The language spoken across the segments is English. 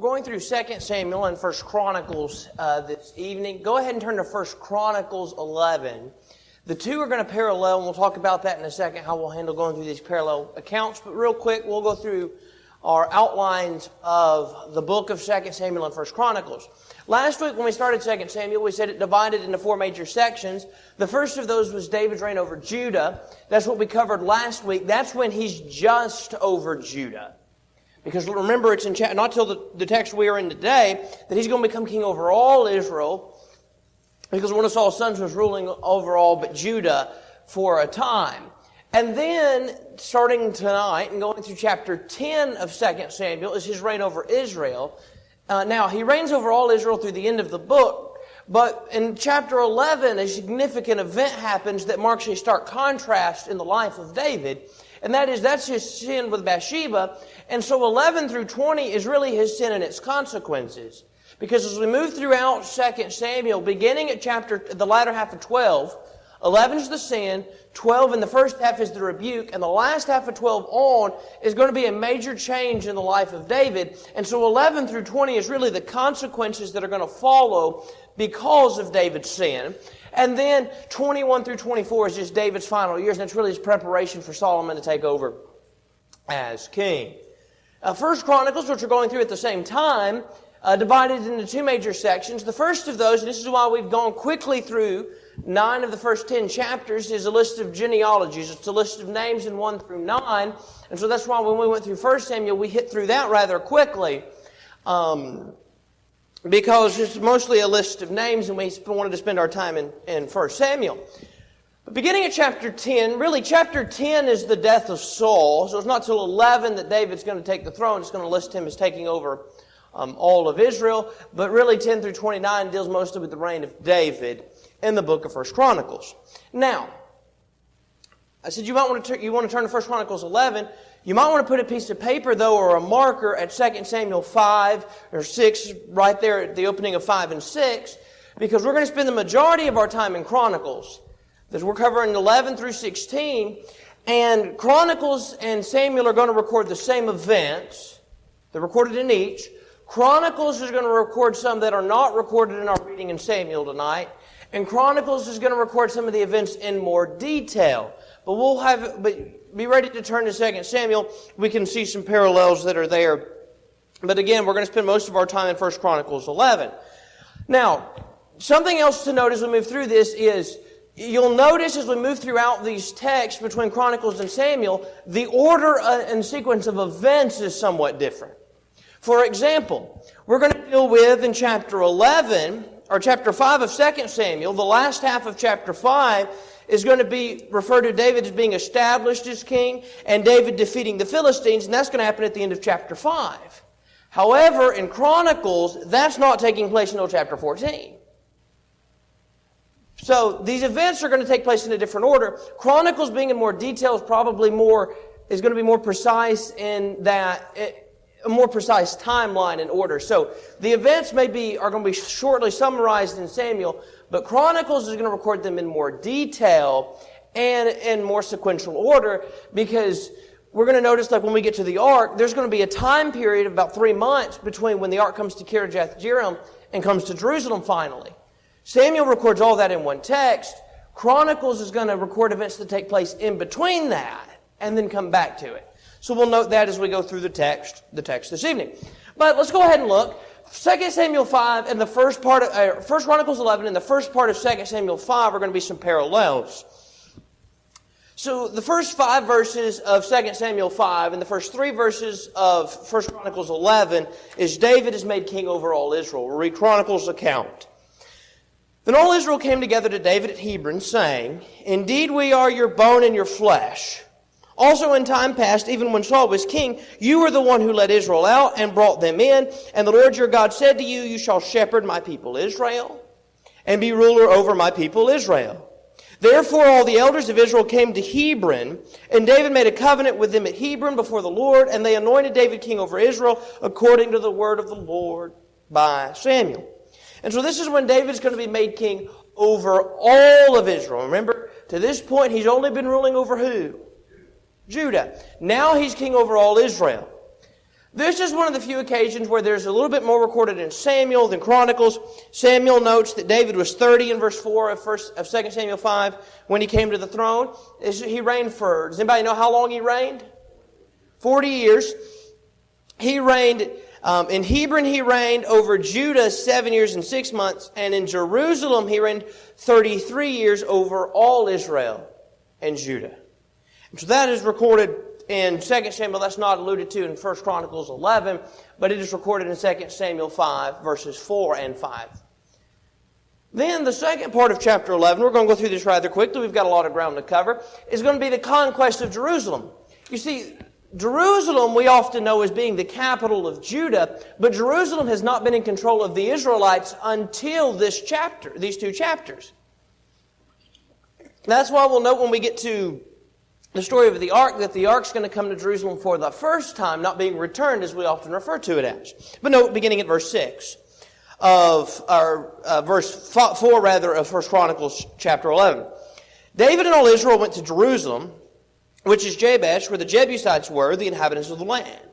We're going through 2 Samuel and 1 Chronicles this evening. Go ahead and turn to 1 Chronicles 11. The two are going to parallel, and we'll talk about that in a second, how we'll handle going through these parallel accounts. But real quick, we'll go through our outlines of the book of 2 Samuel and 1 Chronicles. Last week when we started 2 Samuel, we said it divided into four major sections. The first of those was David's reign over Judah. That's what we covered last week. That's when he's just over Judah. Because remember, it's in not till the text we are in today that he's going to become king over all Israel. Because one of Saul's sons was ruling over all but Judah for a time. And then, starting tonight and going through chapter 10 of 2 Samuel, is his reign over Israel. Now, he reigns over all Israel through the end of the book. But in chapter 11, a significant event happens that marks a stark contrast in the life of David. And that's his sin with Bathsheba. And so 11 through 20 is really his sin and its consequences. Because as we move throughout 2 Samuel, beginning at the latter half of 12, 11 is the sin, 12 in the first half is the rebuke, and the last half of 12 on is going to be a major change in the life of David. And so 11 through 20 is really the consequences that are going to follow because of David's sin. And then 21 through 24 is just David's final years, and that's really his preparation for Solomon to take over as king. First Chronicles, which we're going through at the same time, divided into two major sections. The first of those, and this is why we've gone quickly through 9 of the first 10 chapters, is a list of genealogies. It's a list of names in 1 through 9. And so that's why when we went through 1 Samuel, we hit through that rather quickly. Because it's mostly a list of names, and we wanted to spend our time in 1 Samuel. But beginning at chapter 10, really chapter 10 is the death of Saul. So it's not till 11 that David's going to take the throne. It's going to list him as taking over all of Israel. But really 10 through 29 deals mostly with the reign of David in the book of 1 Chronicles. Now, I said you want to turn to 1 Chronicles 11. You might want to put a piece of paper, though, or a marker at 2 Samuel 5 or 6, right there at the opening of 5 and 6, because we're going to spend the majority of our time in Chronicles. Because we're covering 11 through 16, and Chronicles and Samuel are going to record the same events. They're recorded in each. Chronicles is going to record some that are not recorded in our reading in Samuel tonight. And Chronicles is going to record some of the events in more detail. But be ready to turn to 2 Samuel. We can see some parallels that are there. But again, we're going to spend most of our time in 1 Chronicles 11. Now, something else to note as we move through this is, you'll notice as we move throughout these texts between Chronicles and Samuel, the order and sequence of events is somewhat different. For example, we're going to deal with in chapter 11, or chapter 5 of 2 Samuel, the last half of chapter 5 is going to be referred to David as being established as king and David defeating the Philistines, and that's going to happen at the end of chapter 5. However, in Chronicles, that's not taking place until chapter 14. So these events are going to take place in a different order. Chronicles being in more detail is going to be more precise in that a more precise timeline and order. So the events are going to be shortly summarized in Samuel, but Chronicles is going to record them in more detail and in more sequential order, because we're going to notice, like when we get to the ark, there's going to be a time period of about 3 months between when the ark comes to Kirjath-Jearim and comes to Jerusalem finally. Samuel records all that in one text. Chronicles is going to record events that take place in between that and then come back to it. So we'll note that as we go through the text this evening. But let's go ahead and look. 2 Samuel 5 and the first part of 1 Chronicles 11 and the first part of 2 Samuel 5 are going to be some parallels. So the first 5 verses of 2 Samuel 5 and the first 3 verses of 1 Chronicles 11 is David is made king over all Israel. We'll read Chronicles' account. Then all Israel came together to David at Hebron, saying, "Indeed we are your bone and your flesh. Also in time past, even when Saul was king, you were the one who led Israel out and brought them in. And the Lord your God said to you, you shall shepherd my people Israel and be ruler over my people Israel. Therefore all the elders of Israel came to Hebron, and David made a covenant with them at Hebron before the Lord, and they anointed David king over Israel according to the word of the Lord by Samuel." And so this is when David's going to be made king over all of Israel. Remember, to this point, he's only been ruling over who? Judah. Now he's king over all Israel. This is one of the few occasions where there's a little bit more recorded in Samuel than Chronicles. Samuel notes that David was 30 in verse 4 of 2 Samuel 5 when he came to the throne. He reigned for, does anybody know how long he reigned? 40 years. He reigned, in Hebron he reigned over Judah 7 years and 6 months, and in Jerusalem he reigned 33 years over all Israel and Judah. So that is recorded in 2 Samuel. That's not alluded to in 1 Chronicles 11, but it is recorded in 2 Samuel 5, verses 4 and 5. Then the second part of chapter 11, we're going to go through this rather quickly. We've got a lot of ground to cover, is going to be the conquest of Jerusalem. You see, Jerusalem we often know as being the capital of Judah, but Jerusalem has not been in control of the Israelites until this chapter, these two chapters. That's why we'll note when we get to the story of the ark, that the ark's going to come to Jerusalem for the first time, not being returned as we often refer to it as. But note, beginning at verse 6 of, verse 4 rather, of 1 Chronicles chapter 11. David and all Israel went to Jerusalem, which is Jabesh, where the Jebusites were, the inhabitants of the land.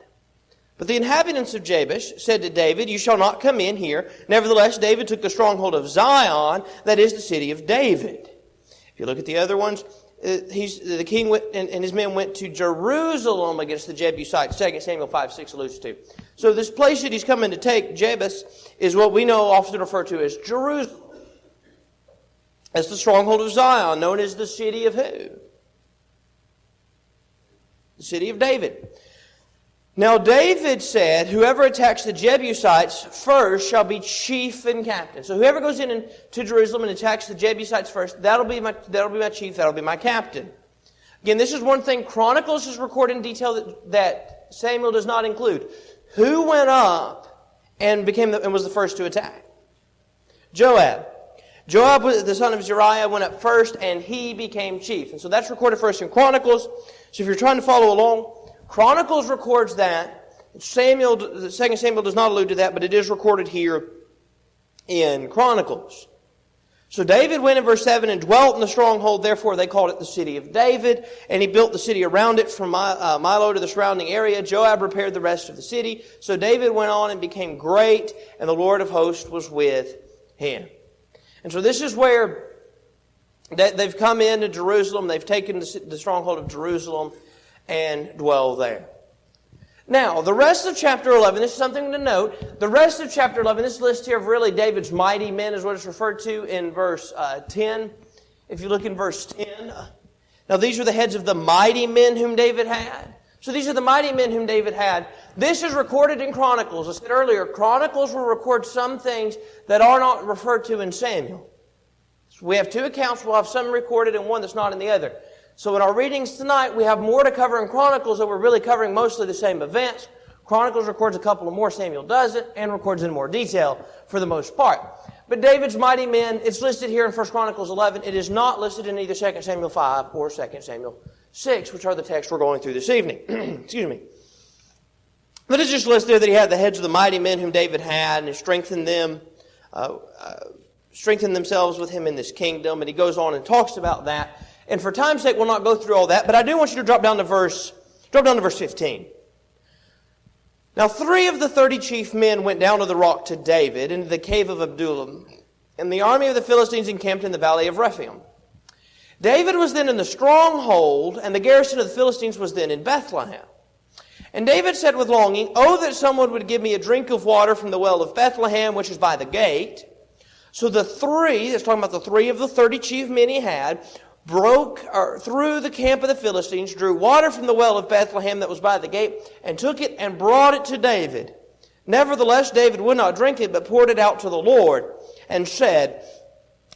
But the inhabitants of Jabesh said to David, "You shall not come in here." Nevertheless, David took the stronghold of Zion, that is the city of David. If you look at the other ones, the king went, and his men went to Jerusalem against the Jebusites. 2 Samuel 5:6 alludes to. So this place that he's coming to take, Jebus, is what we know often referred to as Jerusalem. As the stronghold of Zion, known as the city of who? The city of David. Now David said, "Whoever attacks the Jebusites first shall be chief and captain." So whoever goes in to Jerusalem and attacks the Jebusites first, that'll be my chief, that'll be my captain. Again, this is one thing Chronicles is recorded in detail that Samuel does not include. Who went up and was the first to attack? Joab. Joab, the son of Zeruiah, went up first and he became chief. And so that's recorded first in Chronicles. So if you're trying to follow along, Chronicles records that. 2 Samuel does not allude to that, but it is recorded here in Chronicles. So David went in verse 7 and dwelt in the stronghold, therefore they called it the city of David, and he built the city around it from Milo to the surrounding area. Joab repaired the rest of the city. So David went on and became great, and the Lord of hosts was with him. And so this is where they've come into Jerusalem, they've taken the stronghold of Jerusalem, and dwell there. Now, the rest of chapter 11, this is something to note. The rest of chapter 11, this list here of really David's mighty men is what it's referred to in verse 10. If you look in verse 10, now these are the heads of the mighty men whom David had. So these are the mighty men whom David had. This is recorded in Chronicles. I said earlier, Chronicles will record some things that are not referred to in Samuel. So we have two accounts. We'll have some recorded and one that's not in the other. So in our readings tonight, we have more to cover in Chronicles, that we're really covering mostly the same events. Chronicles records a couple of more, Samuel doesn't, and records in more detail for the most part. But David's mighty men, it's listed here in 1 Chronicles 11. It is not listed in either 2 Samuel 5 or 2 Samuel 6, which are the texts we're going through this evening. Excuse me. But it's just listed there that he had the heads of the mighty men whom David had, and he strengthened themselves with him in this kingdom. And he goes on and talks about that. And for time's sake, we'll not go through all that, but I do want you to drop down to verse 15. Now 3 of the 30 chief men went down to the rock to David, into the cave of Adullam, and the army of the Philistines encamped in the valley of Rephaim. David was then in the stronghold, and the garrison of the Philistines was then in Bethlehem. And David said with longing, "Oh, that someone would give me a drink of water from the well of Bethlehem, which is by the gate." So the 3, that's talking about the 3 of the 30 chief men he had, broke through the camp of the Philistines, drew water from the well of Bethlehem that was by the gate, and took it and brought it to David. Nevertheless, David would not drink it, but poured it out to the Lord, and said,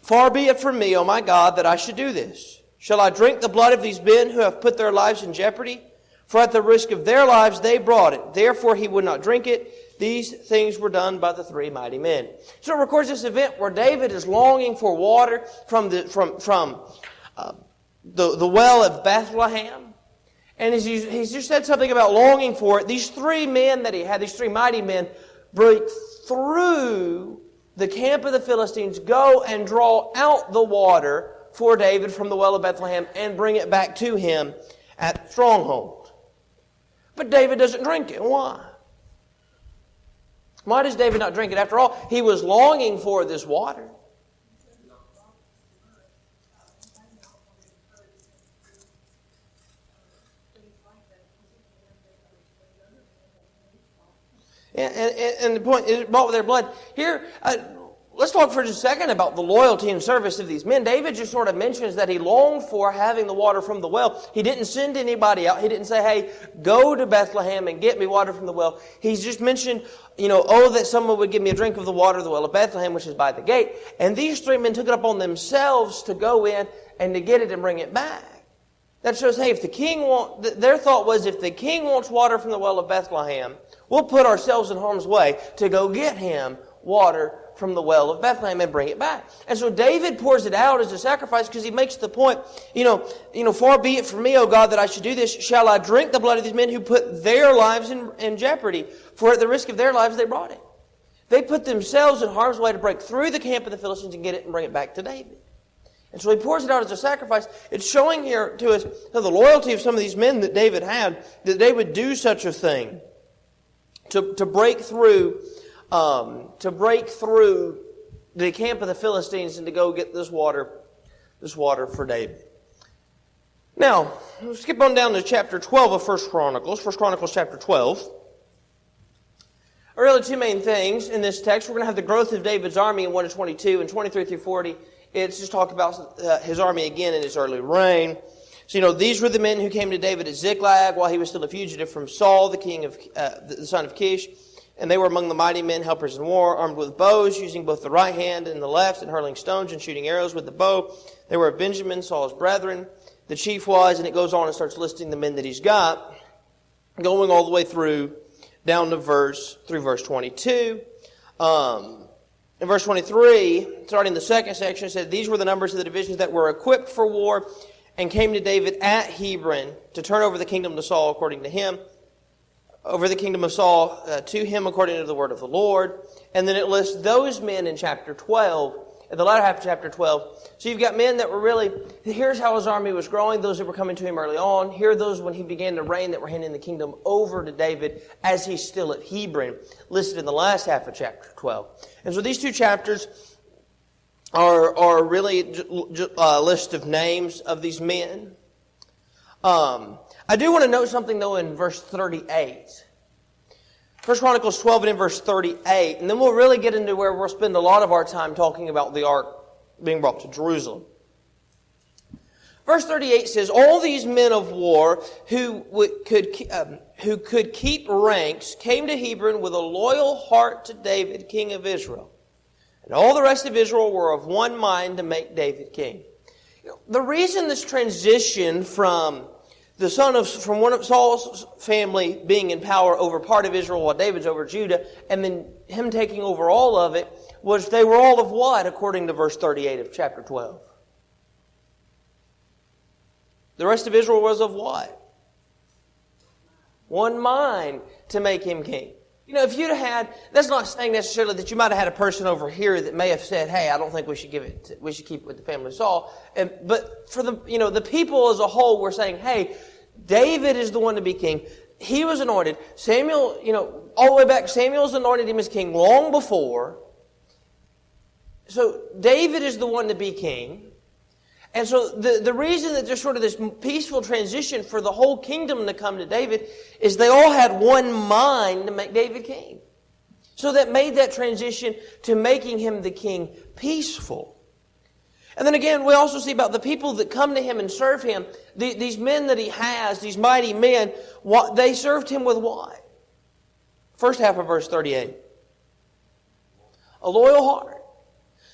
"Far be it from me, O my God, that I should do this. Shall I drink the blood of these men who have put their lives in jeopardy? For at the risk of their lives they brought it. Therefore he would not drink it. These things were done by the 3 mighty men." So it records this event where David is longing for water from the well of Bethlehem. And he's just said something about longing for it. These 3 men that he had, these 3 mighty men, break through the camp of the Philistines, go and draw out the water for David from the well of Bethlehem and bring it back to him at the stronghold. But David doesn't drink it. Why? Why does David not drink it? After all, he was longing for this water. And the point is bought with their blood. Here, let's talk for just a second about the loyalty and service of these men. David just sort of mentions that he longed for having the water from the well. He didn't send anybody out. He didn't say, hey, go to Bethlehem and get me water from the well. He's just mentioned, that someone would give me a drink of the water of the well of Bethlehem, which is by the gate. And these three men took it upon themselves to go in and to get it and bring it back. That shows, hey, if the king their thought was, if the king wants water from the well of Bethlehem, we'll put ourselves in harm's way to go get him water from the well of Bethlehem and bring it back. And so David pours it out as a sacrifice because he makes the point, far be it from me, O God, that I should do this. Shall I drink the blood of these men who put their lives in jeopardy? For at the risk of their lives, they brought it. They put themselves in harm's way to break through the camp of the Philistines and get it and bring it back to David. And so he pours it out as a sacrifice. It's showing here to us the loyalty of some of these men that David had, that they would do such a thing to break through the camp of the Philistines and to go get this water for David. Now, we'll skip on down to chapter 12 of 1 Chronicles. 1 Chronicles chapter 12. Really two main things in this text. We're going to have the growth of David's army in 1 to 22 and 23 through 40. It's just talk about his army again in his early reign. So, these were the men who came to David at Ziklag while he was still a fugitive from Saul, the king of the son of Kish. And they were among the mighty men, helpers in war, armed with bows, using both the right hand and the left, and hurling stones and shooting arrows with the bow. They were of Benjamin, Saul's brethren. The chief was, and it goes on and starts listing the men that he's got, going all the way through, down to verse 22. In verse 23, starting the second section, it said, these were the numbers of the divisions that were equipped for war and came to David at Hebron to turn over the kingdom to Saul according to him. Over the kingdom of Saul to him according to the word of the Lord. And then it lists those men in chapter 12, in the latter half of chapter 12. So you've got men that were really, here's how his army was growing, those that were coming to him early on. Here are those when he began to reign that were handing the kingdom over to David as he's still at Hebron, listed in the last half of chapter 12. And so these two chapters are really a list of names of these men. I do want to note something, though, in verse 38. 1 Chronicles 12 and in verse 38. And then we'll really get into where we'll spend a lot of our time talking about the ark being brought to Jerusalem. Verse 38 says, all these men of war who could keep ranks came to Hebron with a loyal heart to David, king of Israel. And all the rest of Israel were of one mind to make David king. The reason this transition from one of Saul's family being in power over part of Israel while David's over Judah, and then him taking over all of it, was they were all of what, according to verse 38 of chapter 12? The rest of Israel was of what? One mind to make him king. If you'd have had, that's not saying necessarily that you might have had a person over here that may have said, hey, I don't think we should keep it with the family of Saul. But for the people as a whole were saying, hey, David is the one to be king. He was anointed. Samuel, all the way back, Samuel's anointed him as king long before. So David is the one to be king. And so the reason that there's sort of this peaceful transition for the whole kingdom to come to David is they all had one mind to make David king. So that made that transition to making him the king peaceful. And then again, we also see about the people that come to him and serve him. These men that he has, these mighty men, they served him with what? First half of verse 38. A loyal heart.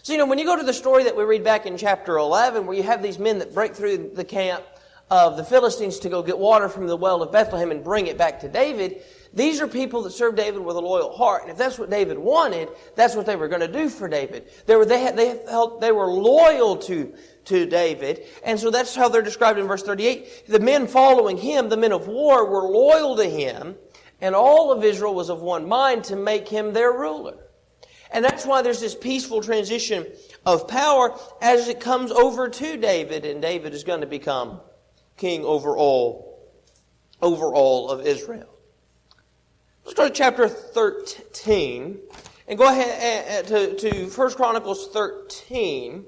So, when you go to the story that we read back in chapter 11, where you have these men that break through the camp of the Philistines to go get water from the well of Bethlehem and bring it back to David, these are people that serve David with a loyal heart. And if that's what David wanted, that's what they were going to do for David. They were loyal to David. And so that's how they're described in verse 38. The men following him, the men of war, were loyal to him. And all of Israel was of one mind to make him their ruler. And that's why there's this peaceful transition of power as it comes over to David. And David is going to become king over all of Israel. Let's go to chapter 13 and go ahead to 1 Chronicles 13.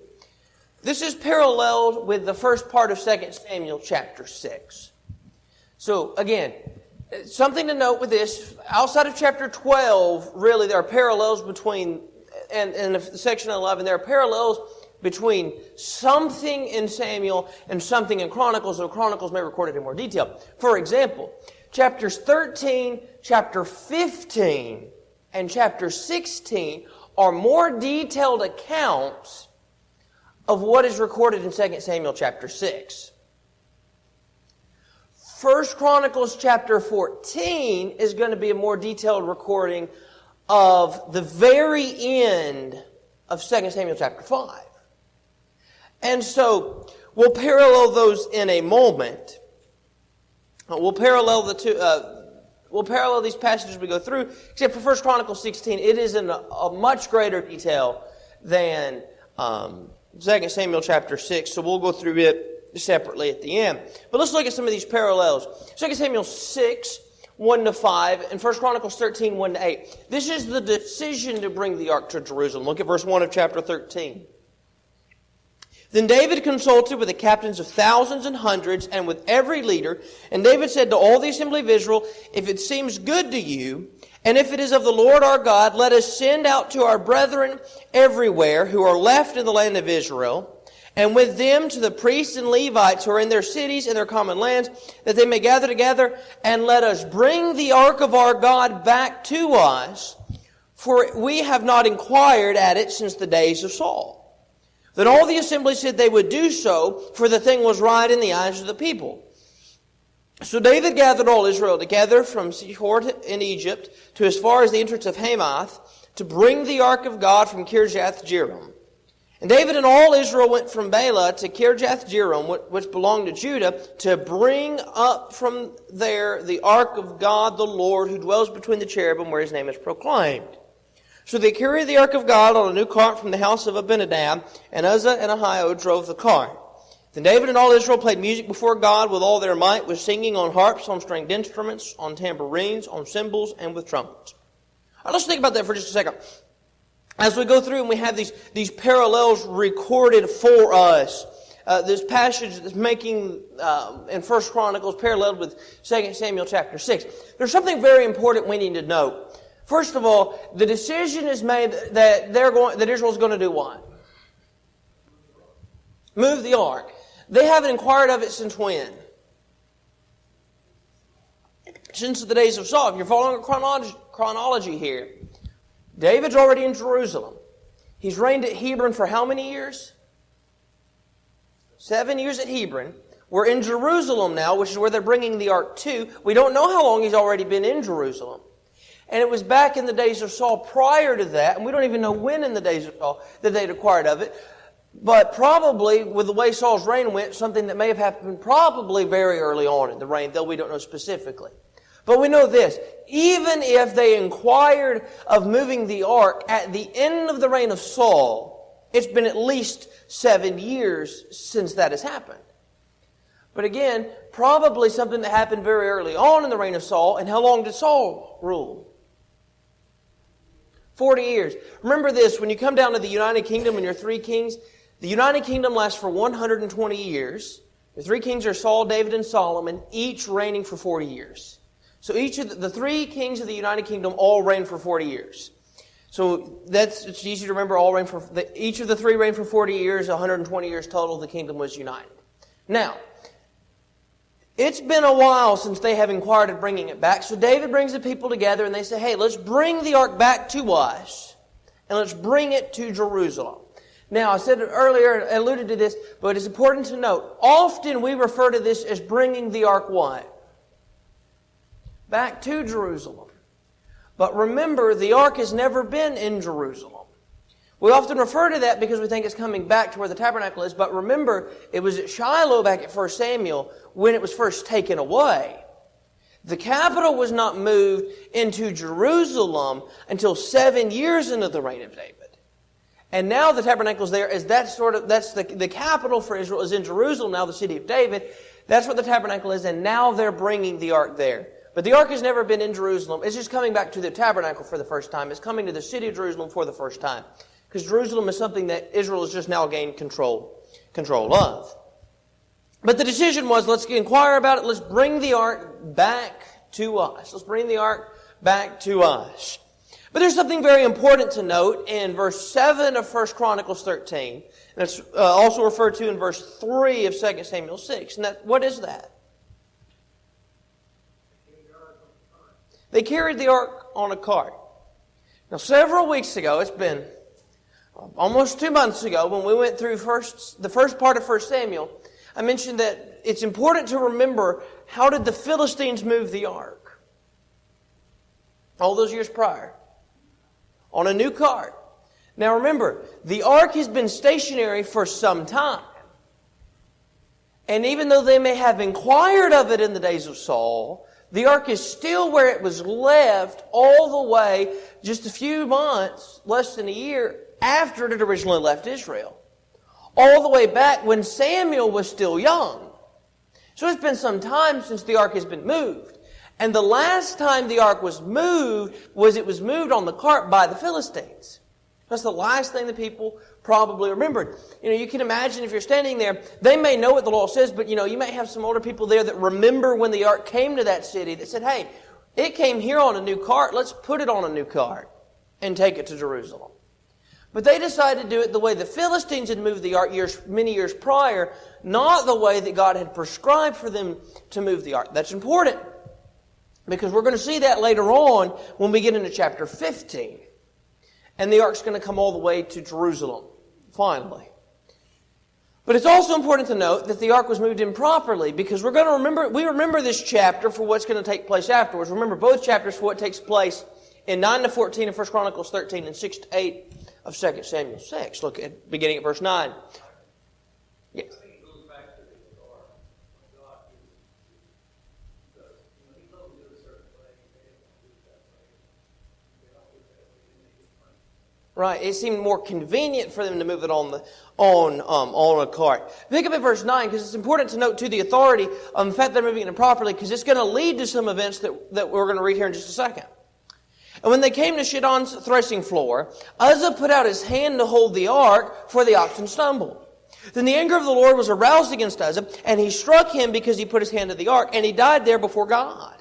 This is paralleled with the first part of 2 Samuel chapter 6. So again, something to note with this, outside of chapter 12, really there are parallels between, and in section 11, there are parallels between something in Samuel and something in Chronicles, though Chronicles may record it in more detail. For example, chapters 13, chapter 15, and chapter 16 are more detailed accounts of what is recorded in 2 Samuel chapter 6. 1 Chronicles chapter 14 is going to be a more detailed recording of the very end of 2 Samuel chapter 5. And so, we'll parallel those in a moment. We'll parallel the two. We'll parallel these passages as we go through. Except for 1 Chronicles 16, it is in a much greater detail than 2 Samuel chapter 6. So we'll go through it separately at the end. But let's look at some of these parallels. 2 Samuel 6, 1-5, and 1 Chronicles 13, 1-8. This is the decision to bring the ark to Jerusalem. Look at verse 1 of chapter 13. Then David consulted with the captains of thousands and hundreds and with every leader. And David said to all the assembly of Israel, if it seems good to you, and if it is of the Lord our God, let us send out to our brethren everywhere who are left in the land of Israel, and with them to the priests and Levites who are in their cities and their common lands, that they may gather together, and let us bring the ark of our God back to us, for we have not inquired at it since the days of Saul. Then all the assembly said they would do so, for the thing was right in the eyes of the people. So David gathered all Israel together from Sihor in Egypt to as far as the entrance of Hamath to bring the ark of God from Kirjath-jearim. And David and all Israel went from Bela to Kirjath-jearim, which belonged to Judah, to bring up from there the ark of God the Lord, who dwells between the cherubim, where his name is proclaimed. So they carried the ark of God on a new cart from the house of Abinadab, and Uzzah and Ahio drove the cart. Then David and all Israel played music before God with all their might, with singing on harps, on stringed instruments, on tambourines, on cymbals, and with trumpets. All right, let's think about that for just a second. As we go through and we have these parallels recorded for us, this passage that's making in 1 Chronicles paralleled with 2 Samuel chapter 6, there's something very important we need to note. First of all, the decision is made that Israel's going to do what? Move the ark. They haven't inquired of it since when? Since the days of Saul. If you're following a chronology here, David's already in Jerusalem. He's reigned at Hebron for how many years? 7 years at Hebron. We're in Jerusalem now, which is where they're bringing the ark to. We don't know how long he's already been in Jerusalem. And it was back in the days of Saul prior to that, and we don't even know when in the days of Saul that they'd acquired of it. But probably, with the way Saul's reign went, something that may have happened probably very early on in the reign, though we don't know specifically. But we know this, even if they inquired of moving the ark at the end of the reign of Saul, it's been at least 7 years since that has happened. But again, probably something that happened very early on in the reign of Saul. And how long did Saul rule? 40 years. Remember this, when you come down to the United Kingdom and your 3 kings, the United Kingdom lasts for 120 years. The 3 kings are Saul, David, and Solomon, each reigning for 40 years. So each of the 3 kings of the United Kingdom all reign for 40 years. So it's easy to remember. Each of the 3 reigned for 40 years, 120 years total. The kingdom was united. Now, it's been a while since they have inquired of bringing it back. So David brings the people together and they say, hey, let's bring the ark back to us and let's bring it to Jerusalem. Now, I said it earlier, I alluded to this, but it's important to note, often we refer to this as bringing the ark what? Back to Jerusalem. But remember, the ark has never been in Jerusalem. We often refer to that because we think it's coming back to where the tabernacle is. But remember, it was at Shiloh back at 1 Samuel when it was first taken away. The capital was not moved into Jerusalem until 7 years into the reign of David. And now the tabernacle is there. That's the capital for Israel is in Jerusalem, now the city of David. That's what the tabernacle is. And now they're bringing the ark there. But the ark has never been in Jerusalem. It's just coming back to the tabernacle for the first time. It's coming to the city of Jerusalem for the first time. Because Jerusalem is something that Israel has just now gained control of. But the decision was, let's inquire about it. Let's bring the ark back to us. Let's bring the ark back to us. But there's something very important to note in verse 7 of 1 Chronicles 13. And it's also referred to in verse 3 of 2 Samuel 6. And what is that? They carried the ark on a cart. Now, several weeks ago, it's been almost 2 months ago, when we went through the first part of 1 Samuel, I mentioned that it's important to remember, how did the Philistines move the ark? All those years prior. On a new cart. Now remember, the ark has been stationary for some time. And even though they may have inquired of it in the days of Saul, the ark is still where it was left all the way just a few months, less than a year, after it had originally left Israel. All the way back when Samuel was still young. So it's been some time since the ark has been moved. And the last time the ark was moved it was moved on the cart by the Philistines. That's the last thing that people probably remembered. You can imagine if you're standing there, they may know what the law says, but you may have some older people there that remember when the ark came to that city that said, hey, it came here on a new cart, let's put it on a new cart and take it to Jerusalem. But they decided to do it the way the Philistines had moved the ark many years prior, not the way that God had prescribed for them to move the ark. That's important, because we're going to see that later on when we get into chapter 15. And the ark's going to come all the way to Jerusalem, finally. But it's also important to note that the ark was moved improperly, because we remember this chapter for what's going to take place afterwards. Remember both chapters for what takes place in 9 to 14 of 1 Chronicles 13 and 6 to 8 of 2 Samuel 6. Look at beginning at verse 9. Yes. Right, it seemed more convenient for them to move it on a cart. Pick up at verse 9, because it's important to note, too, the authority of the fact they're moving it improperly, because it's going to lead to some events that we're going to read here in just a second. And when they came to Shidon's threshing floor, Uzzah put out his hand to hold the ark, for the oxen stumbled. Then the anger of the Lord was aroused against Uzzah, and he struck him because he put his hand to the ark, and he died there before God.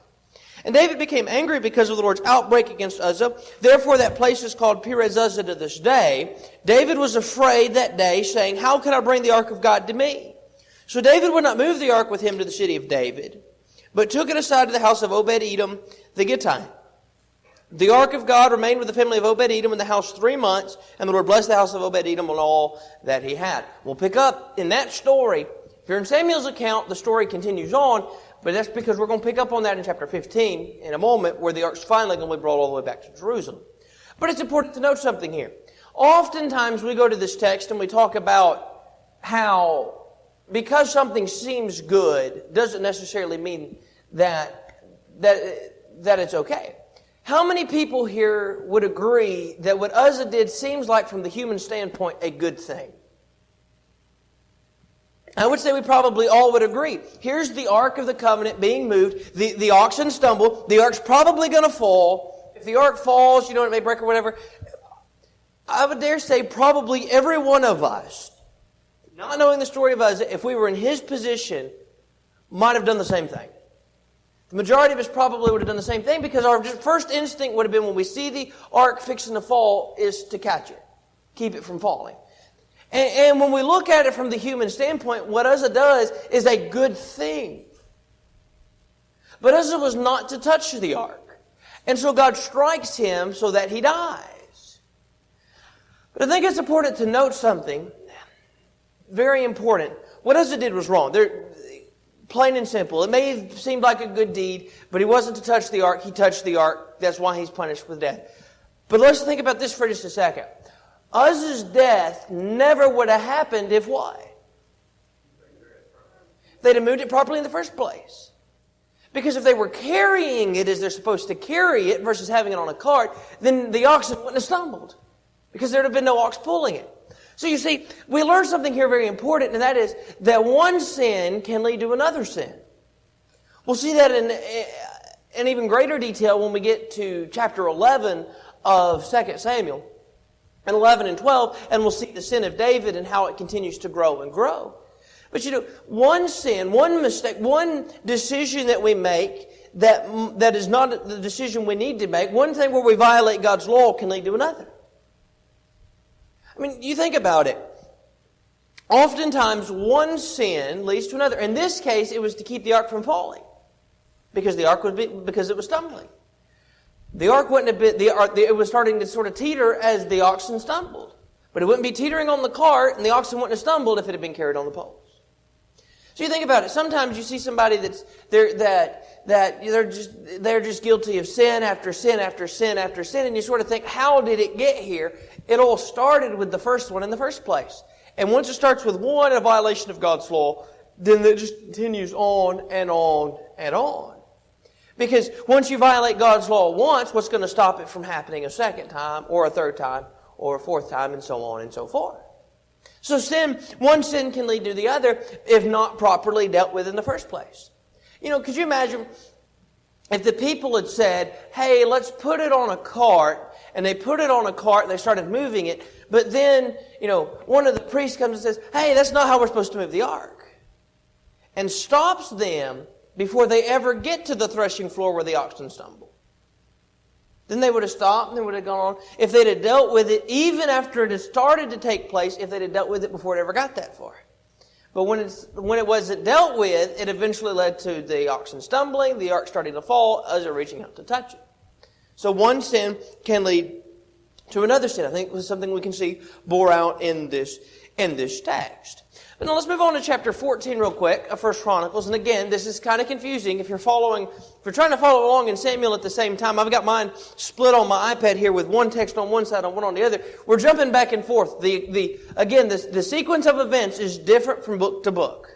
And David became angry because of the Lord's outbreak against Uzzah. Therefore that place is called Perez Uzzah to this day. David was afraid that day, saying, how can I bring the ark of God to me? So David would not move the ark with him to the city of David, but took it aside to the house of Obed-Edom the Gittite. The ark of God remained with the family of Obed-Edom in the house 3 months, and the Lord blessed the house of Obed-Edom on all that he had. We'll pick up in that story. If you're in Samuel's account, the story continues on, but that's because we're going to pick up on that in chapter 15 in a moment, where the ark's finally going to be brought all the way back to Jerusalem. But it's important to note something here. Oftentimes we go to this text and we talk about how, because something seems good, doesn't necessarily mean that it's okay. How many people here would agree that what Uzzah did seems like, from the human standpoint, a good thing? I would say we probably all would agree. Here's the Ark of the Covenant being moved. The oxen stumble. The ark's probably going to fall. If the ark falls, it may break or whatever. I would dare say probably every one of us, not knowing the story of Uzzah, if we were in his position, might have done the same thing. The majority of us probably would have done the same thing, because our first instinct would have been, when we see the ark fixing to fall, is to catch it. Keep it from falling. And when we look at it from the human standpoint, what Uzzah does is a good thing. But Uzzah was not to touch the ark. And so God strikes him so that he dies. But I think it's important to note something very important. What Uzzah did was wrong. Plain and simple. It may have seemed like a good deed, but he wasn't to touch the ark. He touched the ark. That's why he's punished with death. But let's think about this for just a second. Uzzah's death never would have happened if what? They'd have moved it properly in the first place. Because if they were carrying it as they're supposed to carry it versus having it on a cart, then the oxen wouldn't have stumbled. Because there'd have been no ox pulling it. So you see, we learn something here very important, and that is that one sin can lead to another sin. We'll see that in even greater detail when we get to chapter 11 of 2 Samuel, and 11 and 12, and we'll see the sin of David and how it continues to grow and grow. But one sin, one mistake, one decision that we make that is not the decision we need to make, one thing where we violate God's law can lead to another. I mean, you think about it. Oftentimes, one sin leads to another. In this case, it was to keep the ark from falling, because it was stumbling. The ark wouldn't have been, it was starting to sort of teeter as the oxen stumbled. But it wouldn't be teetering on the cart, and the oxen wouldn't have stumbled if it had been carried on the poles. So you think about it. Sometimes you see somebody they're just guilty of sin after sin after sin after sin, and you sort of think, how did it get here? It all started with the first one in the first place. And once it starts with one, a violation of God's law, then it just continues on and on and on. Because once you violate God's law once, what's going to stop it from happening a second time, or a third time, or a fourth time, and so on and so forth? So one sin can lead to the other if not properly dealt with in the first place. Could you imagine if the people had said, hey, let's put it on a cart, and they put it on a cart and they started moving it, but then, one of the priests comes and says, hey, that's not how we're supposed to move the ark, and stops them before they ever get to the threshing floor where the oxen stumble. Then they would have stopped and they would have gone on. If they'd have dealt with it, even after it had started to take place, if they'd have dealt with it before it ever got that far. But when it wasn't dealt with, it eventually led to the oxen stumbling, the ark starting to fall as they're reaching out to touch it. So one sin can lead to another sin. I think it was something we can see bore out in this text. But now let's move on to chapter 14 real quick of 1 Chronicles. And again, this is kind of confusing. If you're trying to follow along in Samuel at the same time, I've got mine split on my iPad here with one text on one side and one on the other. We're jumping back and forth. The sequence of events is different from book to book.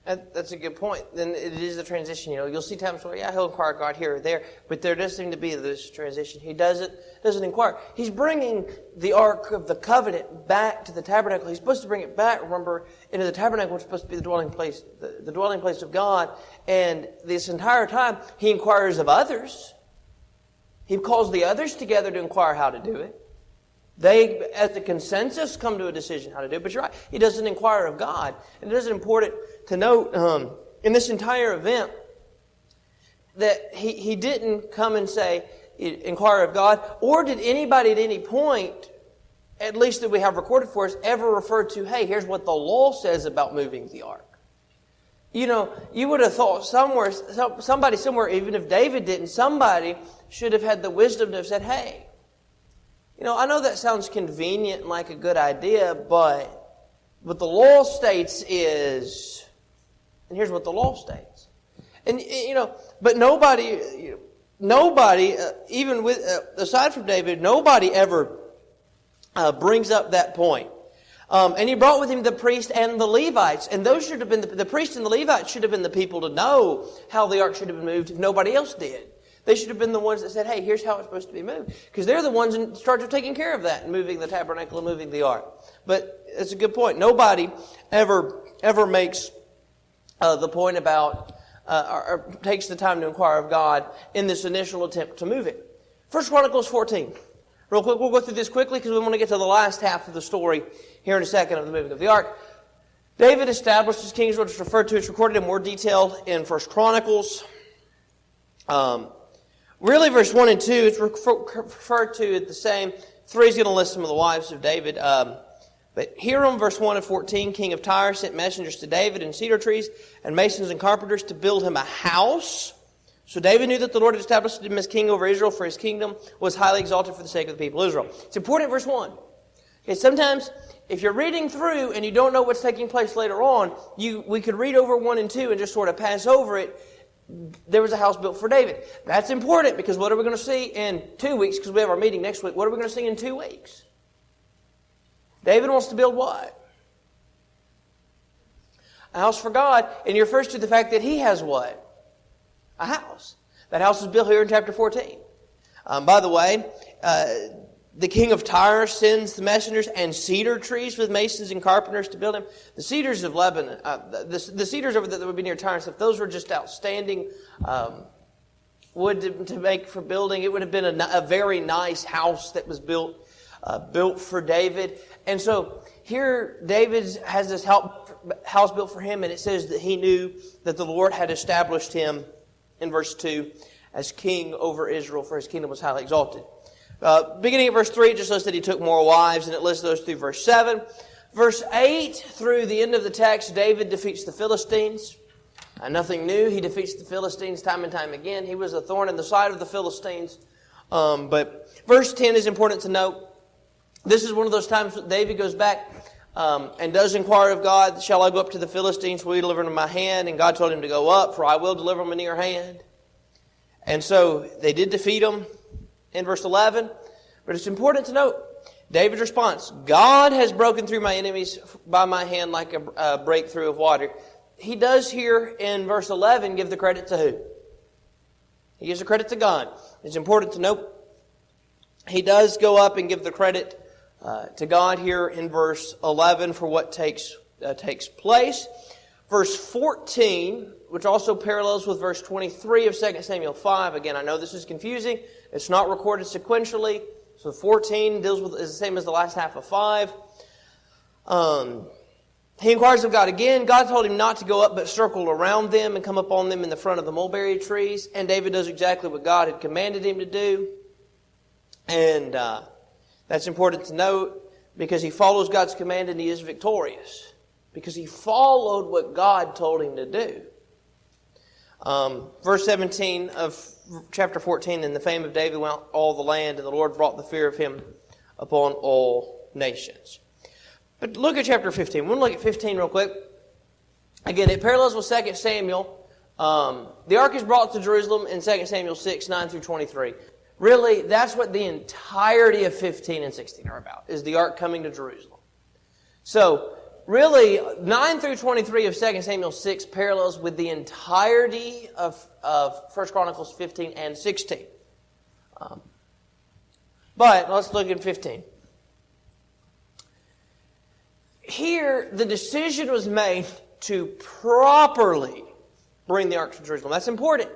That's a good point. Then it is the transition. You'll see times where, he'll inquire God here or there, but there does seem to be this transition. He doesn't inquire. He's bringing the Ark of the Covenant back to the tabernacle. He's supposed to bring it back, remember, into the tabernacle, which is supposed to be the dwelling place, the dwelling place of God. And this entire time, he inquires of others. He calls the others together to inquire how to do it. They, as a consensus, come to a decision how to do it. But you're right, he doesn't inquire of God. And it is important to note in this entire event that he didn't come and say, inquire of God, or did anybody at any point, at least that we have recorded for us, ever refer to, hey, here's what the law says about moving the ark. You would have thought somebody somewhere, even if David didn't, somebody should have had the wisdom to have said, hey, I know that sounds convenient and like a good idea, but what the law states is, and here's what the law states. And, but nobody, even with, aside from David, nobody ever brings up that point. And he brought with him the priest and the Levites. And those should have been, the priest and the Levites should have been the people to know how the ark should have been moved if nobody else did. They should have been the ones that said, hey, here's how it's supposed to be moved. Because they're the ones in charge of taking care of that and moving the tabernacle and moving the ark. But it's a good point. Nobody ever makes the point about or takes the time to inquire of God in this initial attempt to move it. 1 Chronicles 14. Real quick, we'll go through this quickly because we want to get to the last half of the story here in a second of the moving of the ark. David established his king's rule. It's referred to, it's recorded in more detail in 1 Chronicles. Really, verse 1 and 2, it's referred to at the same. 3 is going to list some of the wives of David. But here on verse 1 of 14, King of Tyre sent messengers to David and cedar trees and masons and carpenters to build him a house So David knew that the Lord had established him as king over Israel, for his kingdom was highly exalted for the sake of the people of Israel. It's important, verse 1. Okay, sometimes, if you're reading through and you don't know what's taking place later on, we could read over 1 and 2 and just sort of pass over it. There was a house built for David. That's important because what are we going to see in 2 weeks? Because we have our meeting next week. What are we going to see in 2 weeks? David wants to build what? A house for God. And you're first to the fact that he has what? A house. That house is built here in chapter 14. By the way, the king of Tyre sends the messengers and cedar trees with masons and carpenters to build him. The cedars of Lebanon, the cedars over there that would be near Tyre and stuff, those were just outstanding wood to make for building. It would have been a very nice house that was built for David. And so here David has this house built for him, and it says that he knew that the Lord had established him, in verse 2, as king over Israel, for his kingdom was highly exalted. Beginning at verse 3, it just lists that he took more wives, and it lists those through verse 7. Verse 8 through the end of the text, David defeats the Philistines. Nothing new. He defeats the Philistines time and time again. He was a thorn in the side of the Philistines. But verse 10 is important to note. This is one of those times that David goes back and does inquire of God, shall I go up to the Philistines? Will you deliver them in my hand? And God told him to go up, for I will deliver them into your hand. And so they did defeat them in verse 11. But it's important to note David's response. God has broken through my enemies by my hand like a breakthrough of water. He does here in verse 11 give the credit to who? He gives the credit to God. It's important to note he does go up and give the credit to God here in verse 11 for what takes place. Verse 14, which also parallels with verse 23 of 2 Samuel 5. Again, I know this is confusing. It's not recorded sequentially. So 14 is the same as the last half of 5. He inquires of God again. God told him not to go up, but circle around them and come upon them in the front of the mulberry trees. And David does exactly what God had commanded him to do. And that's important to note because he follows God's command and he is victorious. Because he followed what God told him to do. Verse 17 of chapter 14, and the fame of David went all the land, and the Lord brought the fear of him upon all nations. But look at chapter 15. We'll look at 15 real quick. Again, it parallels with 2 Samuel. The ark is brought to Jerusalem in 2 Samuel 6, 9 through 23. Really, that's what the entirety of 15 and 16 are about, is the ark coming to Jerusalem. So, really, 9 through 23 of 2 Samuel 6 parallels with the entirety of 1 Chronicles 15 and 16. But let's look at 15. Here, the decision was made to properly bring the ark to Jerusalem. That's important.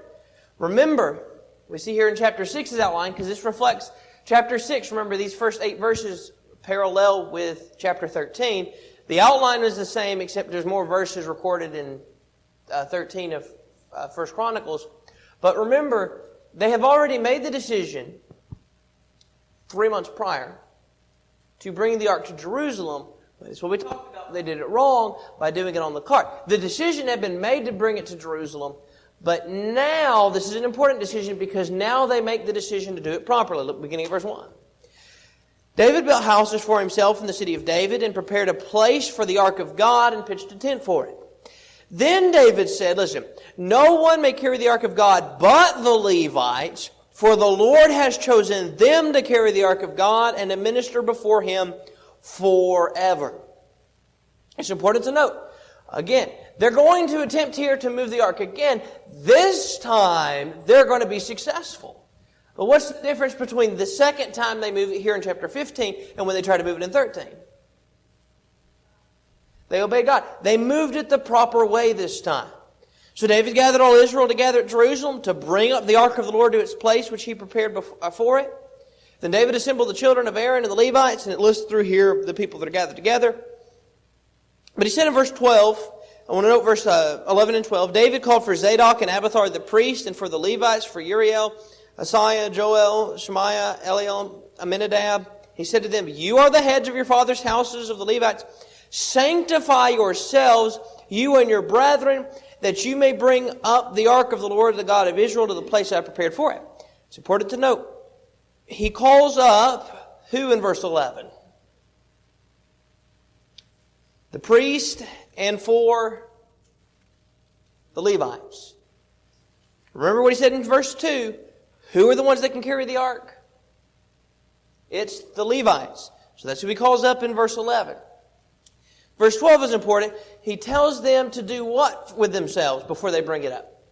Remember, we see here in chapter 6's outline, because this reflects chapter 6. Remember, these first 8 verses parallel with chapter 13. The outline is the same, except there's more verses recorded in 13 of 1 Chronicles. But remember, they have already made the decision 3 months prior to bring the ark to Jerusalem. That's what we talked about. They did it wrong by doing it on the cart. The decision had been made to bring it to Jerusalem, but now this is an important decision because now they make the decision to do it properly. Look, beginning at verse 1. David built houses for himself in the city of David and prepared a place for the ark of God and pitched a tent for it. Then David said, listen, no one may carry the ark of God but the Levites, for the Lord has chosen them to carry the ark of God and to minister before him forever. It's important to note, again, they're going to attempt here to move the ark again. This time, they're going to be successful. But what's the difference between the second time they move it here in chapter 15 and when they try to move it in 13? They obeyed God. They moved it the proper way this time. So David gathered all Israel together at Jerusalem to bring up the ark of the Lord to its place, which he prepared for it. Then David assembled the children of Aaron and the Levites, and it lists through here the people that are gathered together. But he said in verse 12, I want to note verse 11 and 12, David called for Zadok and Abiathar the priest, and for the Levites, for Uriel, Asaiah, Joel, Shemaiah, Eliel, Aminadab. He said to them, you are the heads of your father's houses of the Levites. Sanctify yourselves, you and your brethren, that you may bring up the ark of the Lord, the God of Israel, to the place I prepared for it. It's important to note, he calls up who in verse 11? The priest and for the Levites. Remember what he said in verse 2. Who are the ones that can carry the ark? It's the Levites. So that's who he calls up in verse 11. Verse 12 is important. He tells them to do what with themselves before they bring it up?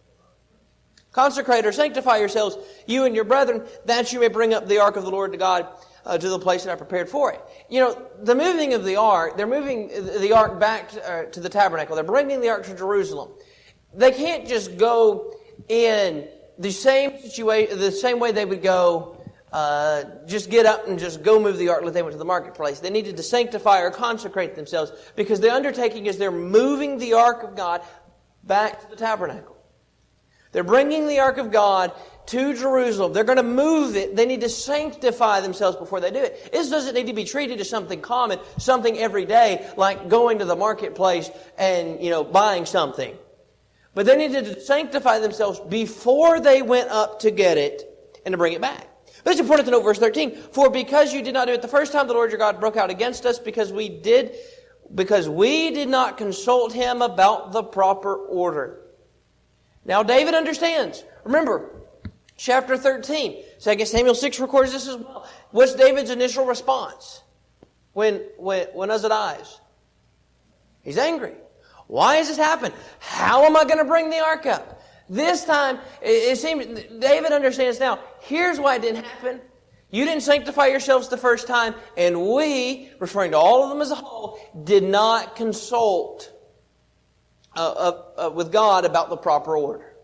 Consecrate or sanctify yourselves, you and your brethren, that you may bring up the ark of the Lord to God to the place that I prepared for it. You know, the moving of the ark, they're moving the ark back to the tabernacle. They're bringing the ark to Jerusalem. They can't just go in the same situation, the same way they would go, just get up and just go move the ark like they went to the marketplace. They needed to sanctify or consecrate themselves because the undertaking is they're moving the ark of God back to the tabernacle. They're bringing the ark of God to Jerusalem. They're going to move it. They need to sanctify themselves before they do it. This doesn't need to be treated as something common, something every day, like going to the marketplace and, buying something. But they needed to sanctify themselves before they went up to get it and to bring it back. But it's important to note verse 13. For because you did not do it the first time, the Lord your God broke out against us because we did not consult him about the proper order. Now David understands. Remember, chapter 13, 2 Samuel 6 records this as well. What's David's initial response when Uzzah dies? He's angry. Why has this happened? How am I going to bring the ark up? This time, it seems David understands now, here's why it didn't happen. You didn't sanctify yourselves the first time, and we, referring to all of them as a whole, did not consult with God about the proper order.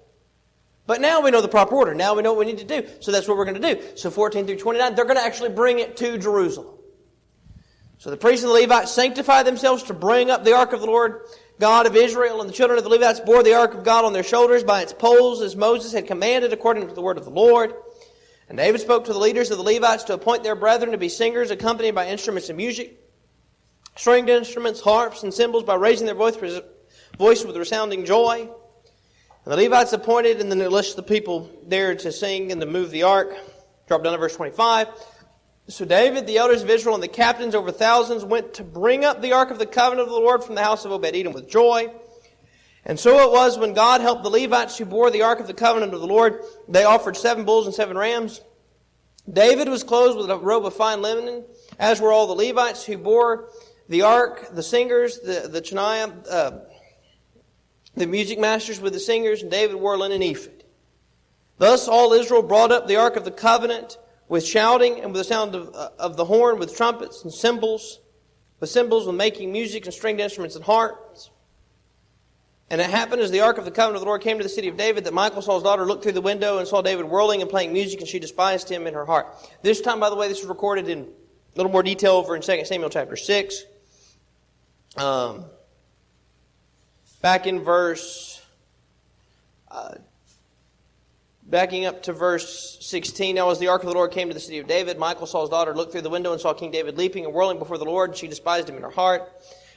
But now we know the proper order. Now we know what we need to do. So that's what we're going to do. So 14 through 29, they're going to actually bring it to Jerusalem. So the priests and the Levites sanctify themselves to bring up the ark of the Lord God of Israel, and the children of the Levites bore the ark of God on their shoulders by its poles, as Moses had commanded according to the word of the Lord. And David spoke to the leaders of the Levites to appoint their brethren to be singers, accompanied by instruments of music, stringed instruments, harps, and cymbals, by raising their voice with resounding joy. And the Levites appointed, and then they list the people there to sing and to move the ark. Drop down to verse 25. So David, the elders of Israel, and the captains over thousands went to bring up the ark of the covenant of the Lord from the house of Obed-Edom with joy. And so it was when God helped the Levites who bore the ark of the covenant of the Lord, they offered 7 bulls and 7 rams. David was clothed with a robe of fine linen, as were all the Levites who bore the ark, the singers, the Chaniah, the music masters with the singers, and David wore a linen ephod. Thus all Israel brought up the ark of the covenant with shouting and with the sound of the horn, with trumpets and cymbals, with making music and stringed instruments and harps. And it happened as the ark of the covenant of the Lord came to the city of David that Michal, Saul's daughter, looked through the window and saw David whirling and playing music, and she despised him in her heart. This time, by the way, this is recorded in a little more detail over in 2 Samuel chapter 6. Backing up to verse 16. Now as the ark of the Lord came to the city of David, Michal, Saul's daughter, looked through the window and saw King David leaping and whirling before the Lord, and she despised him in her heart.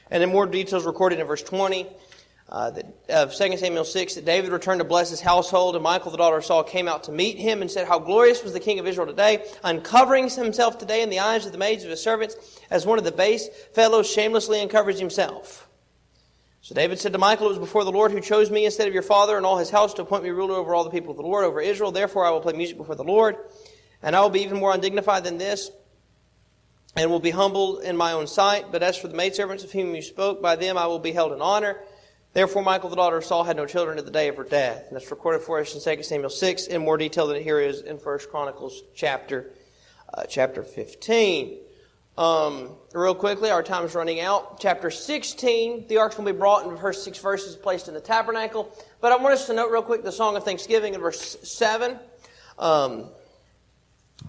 And then more details recorded in verse 20 of 2 Samuel 6, that David returned to bless his household, and Michal, the daughter of Saul, came out to meet him and said, "How glorious was the king of Israel today, uncovering himself today in the eyes of the maids of his servants, as one of the base fellows shamelessly uncovers himself." So David said to Michal, "It was before the Lord who chose me instead of your father and all his house to appoint me ruler over all the people of the Lord, over Israel. Therefore I will play music before the Lord, and I will be even more undignified than this, and will be humbled in my own sight. But as for the maidservants of whom you spoke, by them I will be held in honor." Therefore Michal, the daughter of Saul, had no children at the day of her death. And that's recorded for us in 2 Samuel 6 in more detail than it here is in 1 Chronicles chapter 15. Real quickly, our time is running out. Chapter 16, the ark's going to be brought in the first 6 verses, placed in the tabernacle. But I want us to note real quick the Song of Thanksgiving in verse 7. Time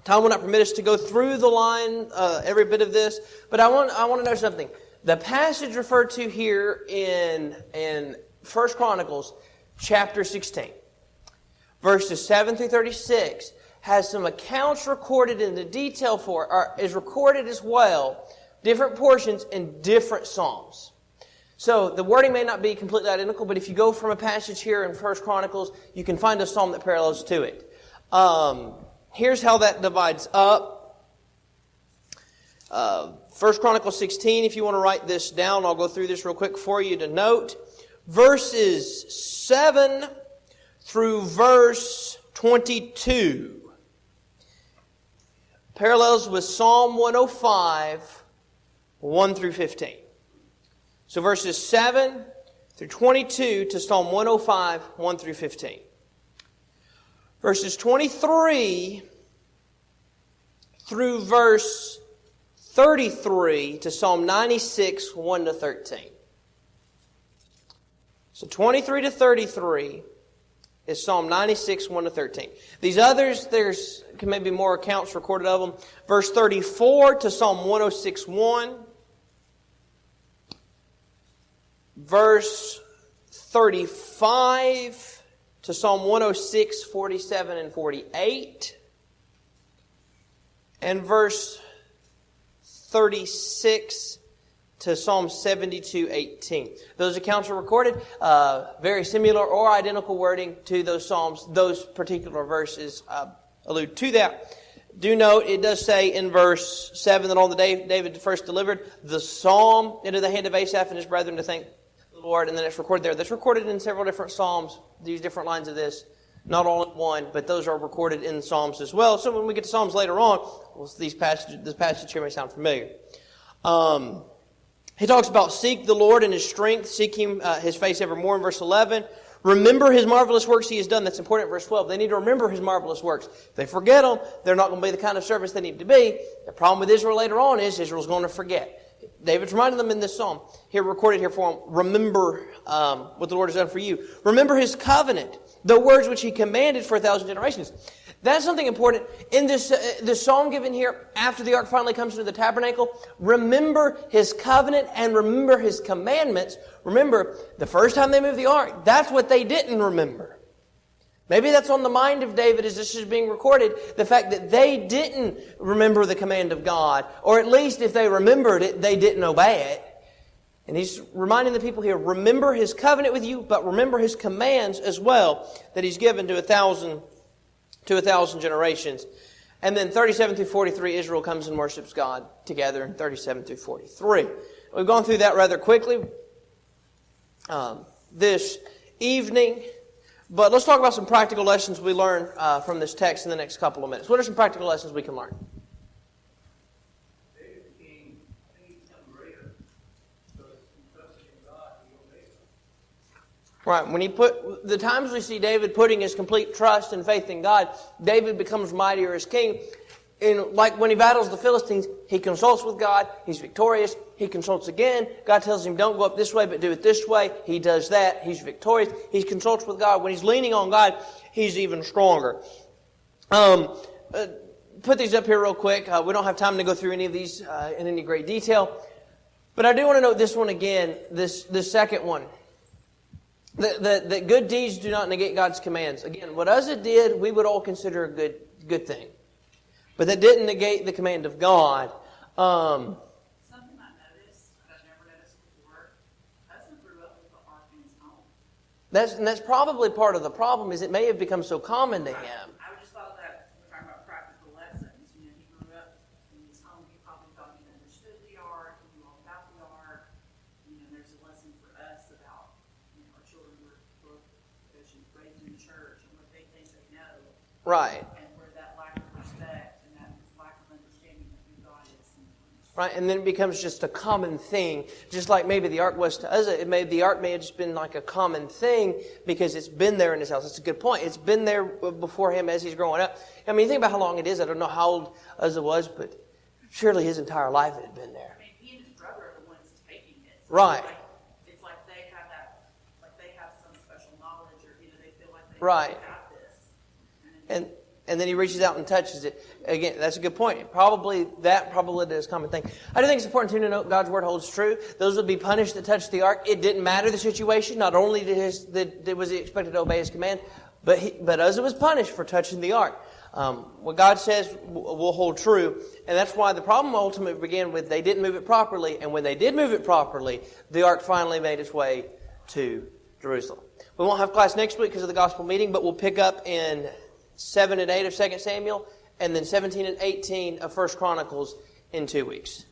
will not permit us to go through the line, every bit of this. But I want to know something. The passage referred to here in 1 Chronicles chapter 16, verses 7 through 36, has some accounts recorded in the detail for, or is recorded as well, different portions in different psalms. So the wording may not be completely identical, but if you go from a passage here in 1 Chronicles, you can find a psalm that parallels to it. Here's how that divides up. 1 Chronicles 16, if you want to write this down, I'll go through this real quick for you to note. Verses 7 through verse 22. Parallels with Psalm 105, 1 through 15. So verses 7 through 22 to Psalm 105, 1 through 15. Verses 23 through verse 33 to Psalm 96, 1 to 13. So 23 to 33 is Psalm 96, 1 to 13. These others, there's maybe more accounts recorded of them. Verse 34 to Psalm 106, 1. Verse 35 to Psalm 106, 47 and 48. And verse 36 to Psalm 72, 18. Those accounts are recorded. Very similar or identical wording to those Psalms. Those particular verses allude to that. Do note, it does say in verse 7 that on the day David first delivered the psalm into the hand of Asaph and his brethren to thank the Lord, and then it's recorded there. That's recorded in several different Psalms, these different lines of this. Not all in one, but those are recorded in Psalms as well. So when we get to Psalms later on, well, this passage here may sound familiar. He talks about seek the Lord in His strength, seek Him, His face evermore in verse 11. Remember His marvelous works He has done. That's important in verse 12. They need to remember His marvelous works. If they forget them, they're not going to be the kind of servants they need to be. The problem with Israel later on is Israel's going to forget. David's reminding them in this psalm, here recorded here for them, remember what the Lord has done for you. Remember His covenant, the words which He commanded for 1,000 generations. That's something important. In this psalm given here, after the ark finally comes into the tabernacle, remember His covenant and remember His commandments. Remember, the first time they moved the ark, that's what they didn't remember. Maybe that's on the mind of David as this is being recorded, the fact that they didn't remember the command of God, or at least if they remembered it, they didn't obey it. And he's reminding the people here, remember His covenant with you, but remember His commands as well that He's given to 1,000 generations. And then 37 through 43, Israel comes and worships God together in 37 through 43. We've gone through that rather quickly this evening. But let's talk about some practical lessons we learn from this text in the next couple of minutes. What are some practical lessons we can learn? David became greater because he trusted in God and he obeyed Him. Right. When the times we see David putting his complete trust and faith in God, David becomes mightier as king. Like when he battles the Philistines, he consults with God. He's victorious. He consults again. God tells him, don't go up this way, but do it this way. He does that. He's victorious. He consults with God. When he's leaning on God, he's even stronger. Put these up here real quick. We don't have time to go through any of these in any great detail. But I do want to note this one again, this second one. That good deeds do not negate God's commands. Again, what Uzzah did, we would all consider a good thing. But that didn't negate the command of God. Something I noticed that I've never noticed before, Uzzah grew up with the ark in his home. That's probably part of the problem, is it may have become so common to him. I just thought that we're talking about practical lessons. You know, he grew up in his home. He probably thought he understood the ark. He knew all about the ark. You know, there's a lesson for us about, you know, our children were raised in the church and what they think they know. Right. And where that lack of respect and that lack of understanding of who God is sometimes. Right, and then it becomes just a common thing. Just like maybe the ark was to Uzzah, the ark may have just been like a common thing because it's been there in his house. That's a good point. It's been there before him as he's growing up. I mean, think about how long it is. I don't know how old Uzzah was, but surely his entire life it had been there. I mean, he and his brother are the ones taking it. So Right. It's like they have that, like they have some special knowledge, or you know, they feel like they Right. got this. And then he reaches out and touches it. Again, that's a good point. Probably is a common thing. I do think it's important too to note God's word holds true. Those would be punished that touched the ark. It didn't matter the situation. Not only was he expected to obey his command, but Uzzah was punished for touching the ark. What God says will hold true, and that's why the problem ultimately began with they didn't move it properly, and when they did move it properly, the ark finally made its way to Jerusalem. We won't have class next week because of the gospel meeting, but we'll pick up in 7 and 8 of 2 Samuel, and then 17 and 18 of 1 Chronicles in 2 weeks.